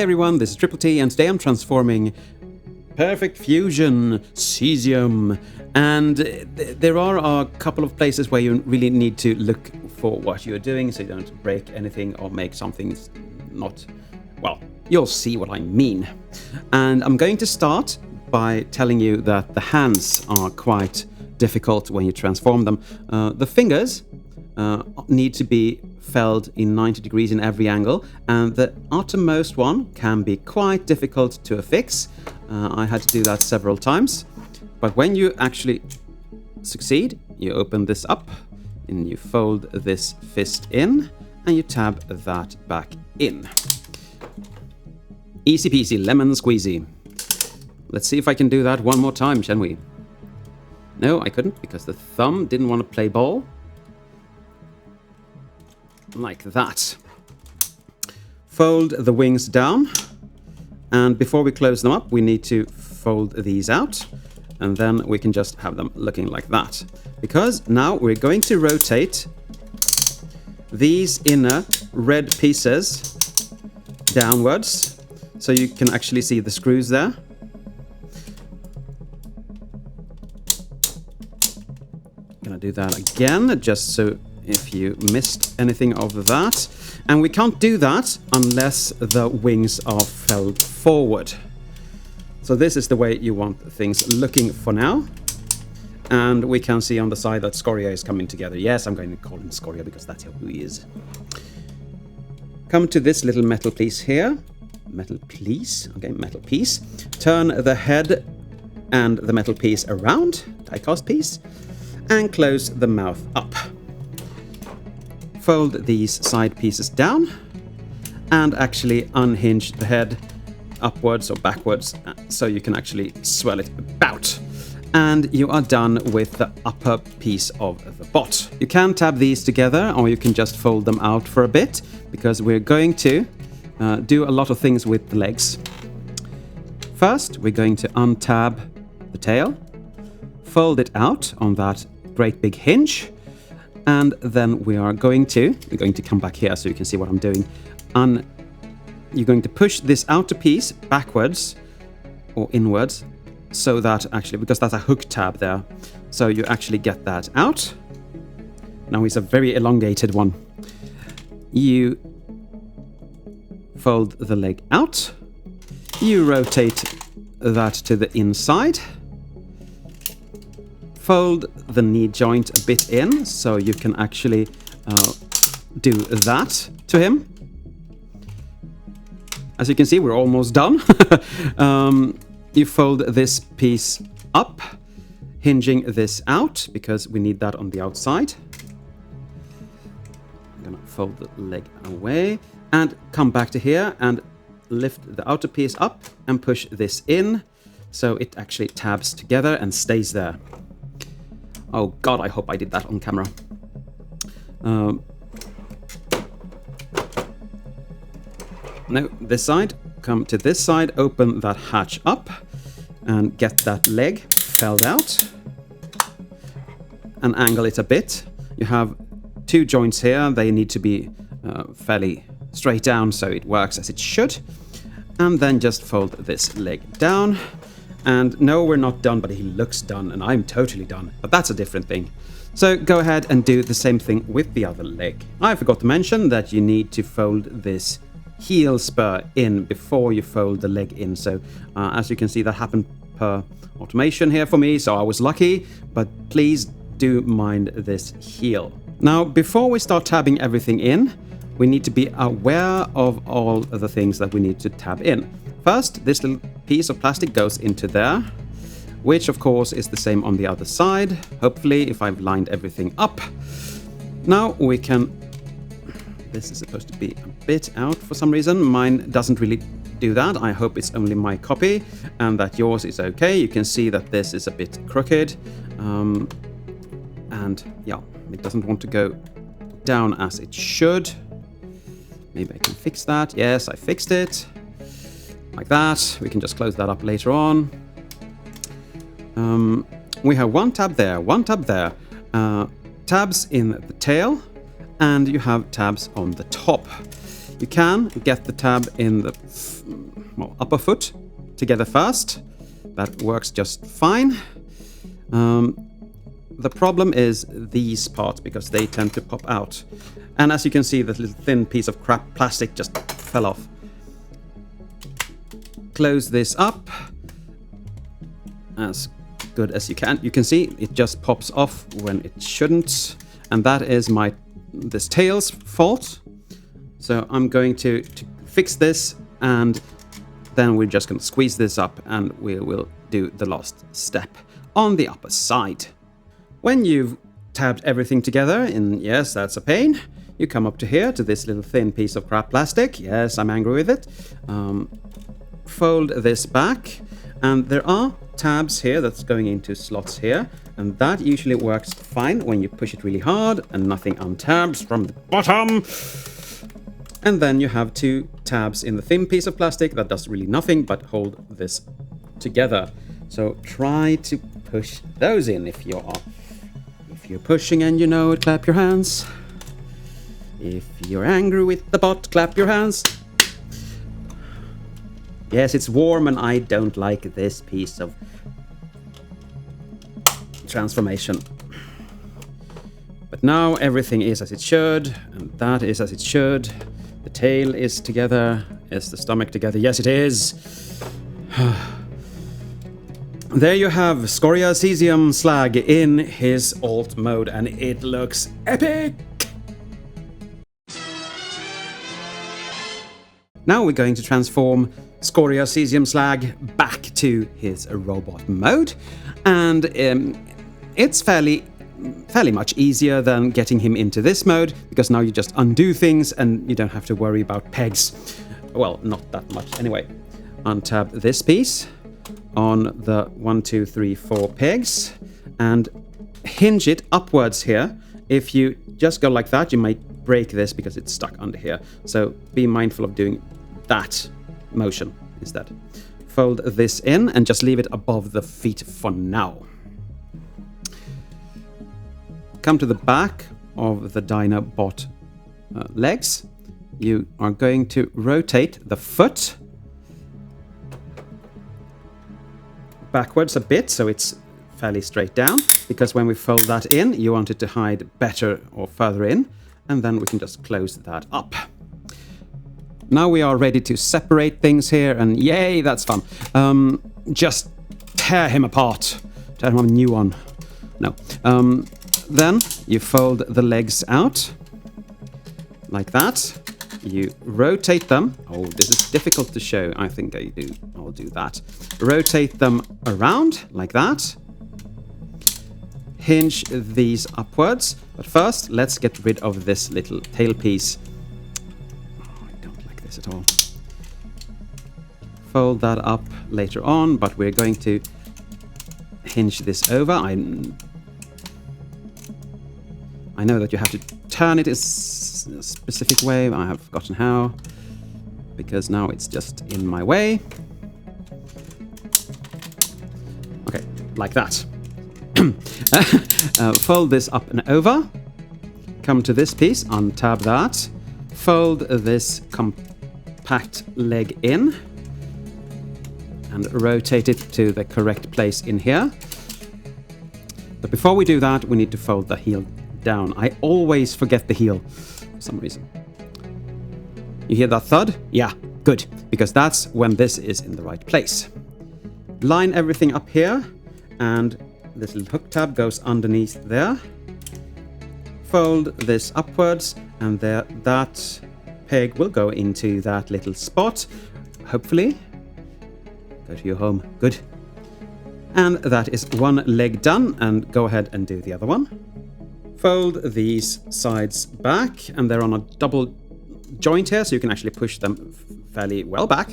everyone, this is Triple T, and today I'm transforming Perfect Fusion Cesium. And there are a couple of places where you really need to look for what you're doing so you don't break anything or make something not... well, you'll see what I mean. And I'm going to start by telling you that the hands are quite difficult when you transform them. The fingers need to be felled in 90 degrees in every angle, and the outermost one can be quite difficult to affix. I had to do that several times, but when you actually succeed, you open this up and you fold this fist in and you tab that back in. Easy peasy, lemon squeezy. Let's see if I can do that one more time, shall we? No, I couldn't because the thumb didn't want to play ball. Like that. Fold the wings down, and before we close them up we need to fold these out, and then we can just have them looking like that, because now we're going to rotate these inner red pieces downwards so you can actually see the screws there. I'm gonna do that again just so if you missed anything of that. And we can't do that unless the wings are felled forward. So this is the way you want things looking for now. And we can see on the side that Scoria is coming together. Yes, I'm going to call him Scoria because that's who he is. Come to this little metal piece here. Metal piece? Okay, metal piece. Turn the head and the metal piece around, die-cast piece, and close the mouth up. Fold these side pieces down and actually unhinge the head upwards or backwards so you can actually swell it about. And you are done with the upper piece of the bot. You can tab these together or you can just fold them out for a bit, because we're going to do a lot of things with the legs. First, we're going to untab the tail, fold it out on that great big hinge, and then we're going to come back here so you can see what I'm doing. You're going to push this outer piece backwards or inwards, so that actually, because that's a hook tab there, so you actually get that out. Now it's a very elongated one. You fold the leg out, you rotate that to the inside, fold the knee joint a bit in so you can actually do that to him. As you can see, we're almost done. You fold this piece up, hinging this out because we need that on the outside. I'm gonna fold the leg away and come back to here and lift the outer piece up and push this in so it actually tabs together and stays there. Oh god, I hope I did that on camera. No, this side. Come to this side, open that hatch up, and get that leg felled out. And angle it a bit. You have two joints here. They need to be fairly straight down so it works as it should. And then just fold this leg down. And no, we're not done, but he looks done, and I'm totally done. But that's a different thing. So go ahead and do the same thing with the other leg. I forgot to mention that you need to fold this heel spur in before you fold the leg in. So as you can see, that happened per automation here for me, so I was lucky. But please do mind this heel. Now, before we start tabbing everything in, we need to be aware of all of the things that we need to tab in. First, this little piece of plastic goes into there, which of course is the same on the other side, hopefully, if I've lined everything up. Now we can... This is supposed to be a bit out for some reason. Mine doesn't really do that. I hope it's only my copy and that yours is okay. You can see that this is a bit crooked. And yeah, it doesn't want to go down as it should. Maybe I can fix that. Yes, I fixed it. Like that. We can just close that up later on. We have one tab there, one tab there. Tabs in the tail, and you have tabs on the top. You can get the tab in the upper foot together first. That works just fine. The problem is these parts, because they tend to pop out. And as you can see, the little thin piece of crap plastic just fell off. Close this up as good as you can. You can see it just pops off when it shouldn't. And that is this tail's fault. So I'm going to fix this, and then we're just going to squeeze this up, and we will do the last step on the upper side. When you've tabbed everything together, and yes, that's a pain, you come up to here to this little thin piece of crap plastic. Yes, I'm angry with it. Fold this back, and there are tabs here that's going into slots here, and that usually works fine when you push it really hard and nothing untabs from the bottom. And then you have 2 tabs in the thin piece of plastic that does really nothing but hold this together. So try to push those in if you're pushing and you know it, clap your hands. If you're angry with the bot, clap your hands. Yes, it's warm and I don't like this piece of transformation. But now everything is as it should, and that is as it should. The tail is together. Is the stomach together? Yes, it is. There you have Cesium Slag in his alt mode, and it looks epic! Now we're going to transform Cesium Slag back to his robot mode, and it's fairly much easier than getting him into this mode, because now you just undo things and you don't have to worry about pegs. Well, not that much anyway. Untab this piece on the 1, 2, 3, 4 pegs and hinge it upwards here. If you just go like that, you might break this because it's stuck under here. So be mindful of doing that motion instead. Fold this in and just leave it above the feet for now. Come to the back of the Dinobot legs. You are going to rotate the foot backwards a bit so it's fairly straight down, because when we fold that in, you want it to hide better or further in, and then we can just close that up. Now we are ready to separate things here, and yay, that's fun. Just tear him apart. Tear him a new one. No. Then you fold the legs out like that. You rotate them. Oh, this is difficult to show. I think I'll do that. Rotate them around like that. Hinge these upwards. But first, let's get rid of this little tail piece. Oh, I don't like this at all. Fold that up later on, but we're going to hinge this over. I know that you have to turn it a specific way. I have forgotten how, because now it's just in my way. Okay, like that. Fold this up and over. Come to this piece, untab that. Fold this compact leg in and rotate it to the correct place in here. But before we do that, we need to fold the heel down. I always forget the heel for some reason. You hear that thud? Yeah, good, because that's when this is in the right place. Line everything up here, and this little hook tab goes underneath there. Fold this upwards, and there, that peg will go into that little spot, hopefully. Go to your home. Good. And that is one leg done, and go ahead and do the other one. Fold these sides back, and they're on a double joint here, so you can actually push them fairly well back.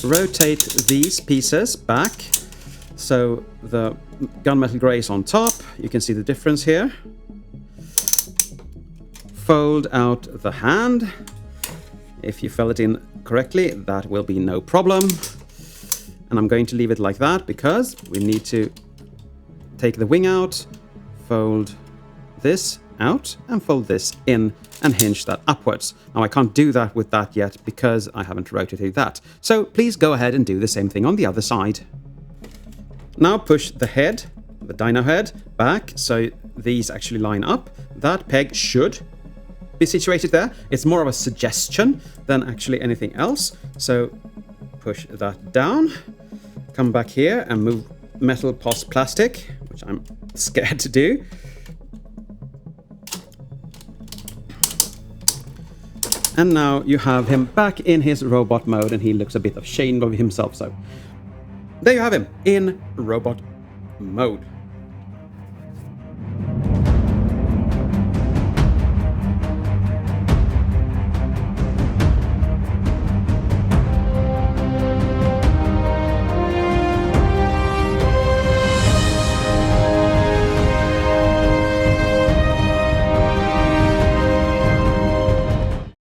Rotate these pieces back, so the gunmetal grey is on top. You can see the difference here. Fold out the hand. If you fill it in correctly, that will be no problem. And I'm going to leave it like that because we need to take the wing out, fold this out and fold this in and hinge that upwards. Now I can't do that with that yet because I haven't rotated that. So please go ahead and do the same thing on the other side. Now push the head, the dino head, back so these actually line up. That peg should be situated there. It's more of a suggestion than actually anything else. So push that down, come back here and move metal past plastic, which I'm scared to do. And now you have him back in his robot mode and he looks a bit ashamed of himself. So there you have him in robot mode.